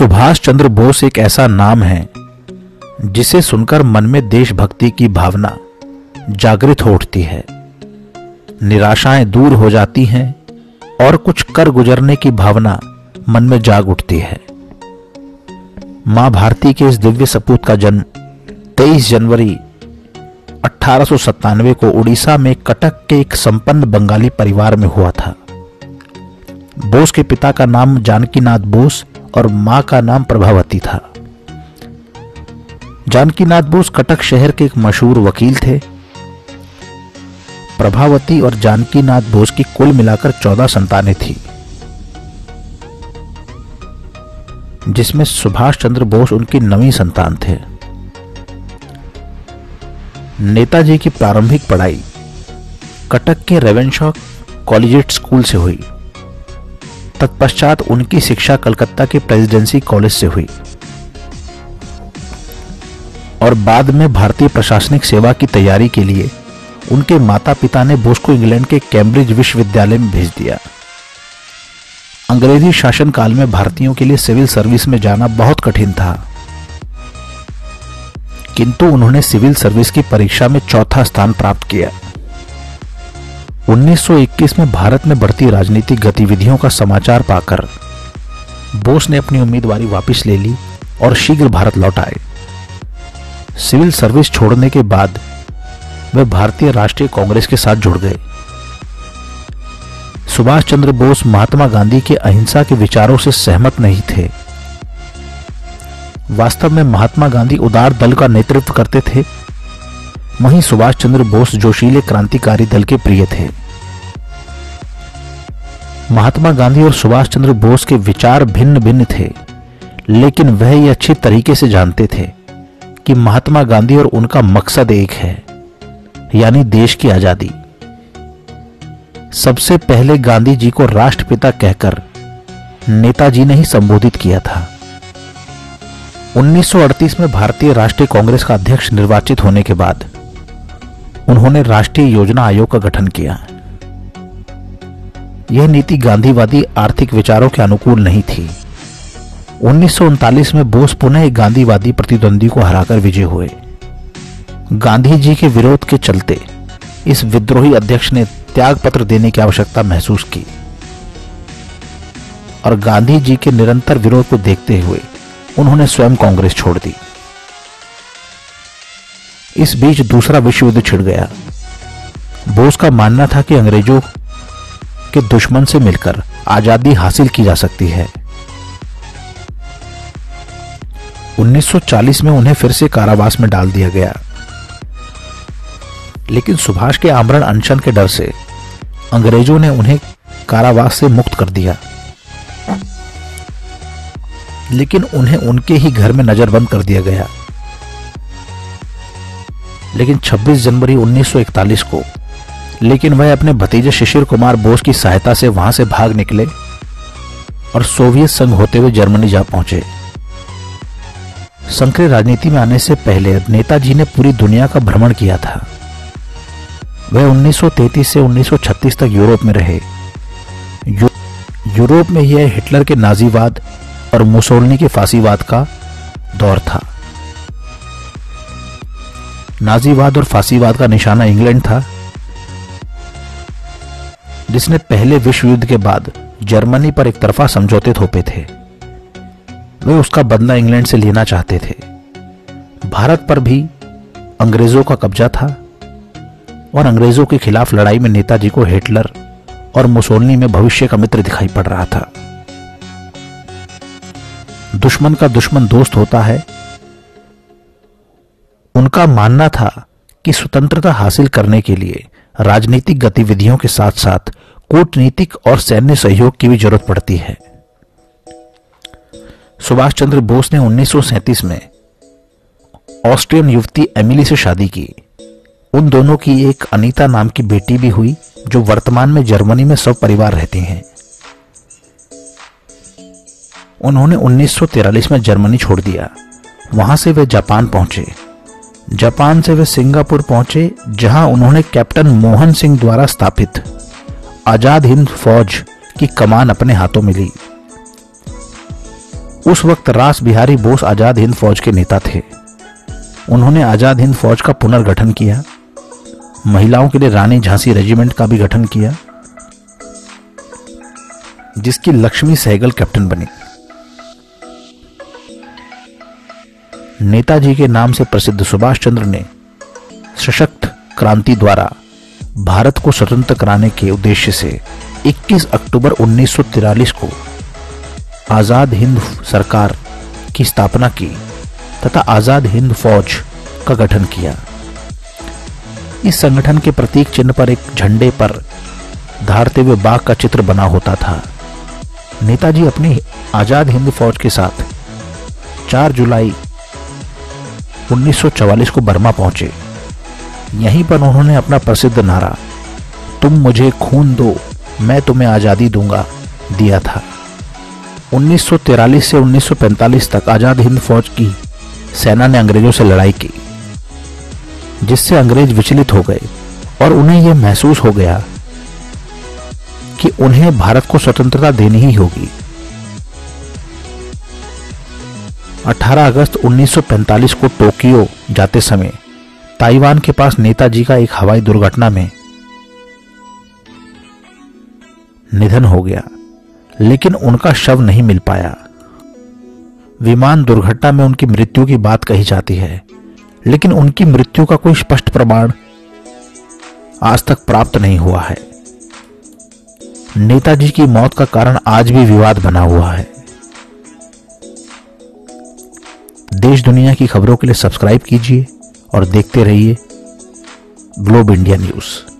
सुभाष चंद्र बोस एक ऐसा नाम है जिसे सुनकर मन में देशभक्ति की भावना जागृत हो उठती है, निराशाएं दूर हो जाती हैं और कुछ कर गुजरने की भावना मन में जाग उठती है। मां भारती के इस दिव्य सपूत का जन्म 23 जनवरी 1897 को उड़ीसा में कटक के एक संपन्न बंगाली परिवार में हुआ था। बोस के पिता का नाम जानकीनाथ बोस और मां का नाम प्रभावती था। जानकीनाथ बोस कटक शहर के एक मशहूर वकील थे। प्रभावती और जानकीनाथ बोस की कुल मिलाकर 14 संतानें थी, जिसमें सुभाष चंद्र बोस उनकी 9वीं संतान थे। नेताजी की प्रारंभिक पढ़ाई कटक के रेवेनशॉ कॉलेजिएट स्कूल से हुई। तत्पश्चात उनकी शिक्षा कलकत्ता के प्रेसिडेंसी कॉलेज से हुई और बाद में भारतीय प्रशासनिक सेवा की तैयारी के लिए उनके माता पिता ने बोस को इंग्लैंड के कैम्ब्रिज विश्वविद्यालय में भेज दिया। अंग्रेजी शासनकाल में भारतीयों के लिए सिविल सर्विस में जाना बहुत कठिन था, किंतु उन्होंने सिविल सर्विस की परीक्षा में चौथा स्थान प्राप्त किया। 1921 में भारत में बढ़ती राजनीतिक गतिविधियों का समाचार पाकर बोस ने अपनी उम्मीदवारी वापस ले ली और शीघ्र भारत लौट आए। सिविल सर्विस छोड़ने के बाद वे भारतीय राष्ट्रीय कांग्रेस के साथ जुड़ गए। सुभाष चंद्र बोस महात्मा गांधी के अहिंसा के विचारों से सहमत नहीं थे। वास्तव में महात्मा गांधी उदार दल का नेतृत्व करते थे, वहीं सुभाष चंद्र बोस जोशीले क्रांतिकारी दल के प्रिय थे। महात्मा गांधी और सुभाष चंद्र बोस के विचार भिन्न भिन्न थे, लेकिन वह ये अच्छी तरीके से जानते थे कि महात्मा गांधी और उनका मकसद एक है, यानी देश की आजादी। सबसे पहले गांधी जी को राष्ट्रपिता कहकर नेताजी ने ही संबोधित किया था। 1938 में भारतीय राष्ट्रीय कांग्रेस का अध्यक्ष निर्वाचित होने के बाद उन्होंने राष्ट्रीय योजना आयोग का गठन किया। यह नीति गांधीवादी आर्थिक विचारों के अनुकूल नहीं थी। 1939 में बोस पुनः एक गांधीवादी प्रतिद्वंदी को हराकर विजय हुए। गांधी जी के विरोध के चलते इस विद्रोही अध्यक्ष ने त्यागपत्र देने की आवश्यकता महसूस की और गांधी जी के निरंतर विरोध को देखते हुए उन्होंने स्वयं कांग्रेस छोड़ दी। इस बीच दूसरा विश्व युद्ध छिड़ गया। बोस का मानना था कि अंग्रेजों के दुश्मन से मिलकर आजादी हासिल की जा सकती है। 1940 में उन्हें फिर से कारावास में डाल दिया गया, लेकिन सुभाष के आमरण अनशन के डर से अंग्रेजों ने उन्हें कारावास से मुक्त कर दिया, लेकिन उन्हें उनके ही घर में नजरबंद कर दिया गया। लेकिन 26 जनवरी 1941 को वह अपने भतीजे शिशिर कुमार बोस की सहायता से वहां से भाग निकले और सोवियत संघ होते हुए जर्मनी जा पहुंचे। सक्रिय राजनीति में आने से पहले नेताजी ने पूरी दुनिया का भ्रमण किया था। वह 1933 से 1936 तक यूरोप में रहे। यूरोप में यह हिटलर के नाजीवाद और मुसोलिनी के फांसीवाद का दौर था। नाजीवाद और फांसीवाद का निशाना इंग्लैंड था, जिसने पहले विश्व युद्ध के बाद जर्मनी पर एक तरफा समझौते थोपे थे। वे उसका बदला इंग्लैंड से लेना चाहते थे। भारत पर भी अंग्रेजों का कब्जा था और अंग्रेजों के खिलाफ लड़ाई में नेताजी को हिटलर और मुसोलिनी में भविष्य का मित्र दिखाई पड़ रहा था। दुश्मन का दुश्मन दोस्त होता है। उनका मानना था कि स्वतंत्रता हासिल करने के लिए राजनीतिक गतिविधियों के साथ साथ कूटनीतिक और सैन्य सहयोग की भी जरूरत पड़ती है। सुभाष चंद्र बोस ने 1937 में ऑस्ट्रियन युवती एमिली से शादी की। उन दोनों की एक अनीता नाम की बेटी भी हुई, जो वर्तमान में जर्मनी में सपरिवार रहती हैं। उन्होंने 1943 में जर्मनी छोड़ दिया। वहां से वे जापान पहुंचे। जापान से वे सिंगापुर पहुंचे, जहां उन्होंने कैप्टन मोहन सिंह द्वारा स्थापित आजाद हिंद फौज की कमान अपने हाथों में ली। उस वक्त रास बिहारी बोस आजाद हिंद फौज के नेता थे। उन्होंने आजाद हिंद फौज का पुनर्गठन किया, महिलाओं के लिए रानी झांसी रेजिमेंट का भी गठन किया, जिसकी लक्ष्मी सहगल कैप्टन बनी। नेताजी के नाम से प्रसिद्ध सुभाष चंद्र ने सशक्त क्रांति द्वारा भारत को स्वतंत्र कराने के उद्देश्य से 21 अक्टूबर 1943 को आजाद हिंद सरकार की स्थापना की तथा आजाद हिंद फौज का गठन किया। इस संगठन के प्रतीक चिन्ह पर एक झंडे पर धारते हुए बाघ का चित्र बना होता था। नेताजी अपनी आजाद हिंद फौज के साथ 4 जुलाई 1944 को बर्मा पहुंचे। यहीं पर उन्होंने अपना प्रसिद्ध नारा "तुम मुझे खून दो, मैं तुम्हें आजादी दूंगा" दिया था। 1943 से 1945 तक आजाद हिंद फौज की सेना ने अंग्रेजों से लड़ाई की, जिससे अंग्रेज विचलित हो गए और उन्हें यह महसूस हो गया कि उन्हें भारत को स्वतंत्रता देनी ही होगी। 18 अगस्त 1945 को टोक्यो जाते समय ताइवान के पास नेताजी का एक हवाई दुर्घटना में निधन हो गया, लेकिन उनका शव नहीं मिल पाया। विमान दुर्घटना में उनकी मृत्यु की बात कही जाती है, लेकिन उनकी मृत्यु का कोई स्पष्ट प्रमाण आज तक प्राप्त नहीं हुआ है। नेताजी की मौत का कारण आज भी विवाद बना हुआ है। देश दुनिया की खबरों के लिए सब्सक्राइब कीजिए और देखते रहिए ग्लोब इंडिया न्यूज़।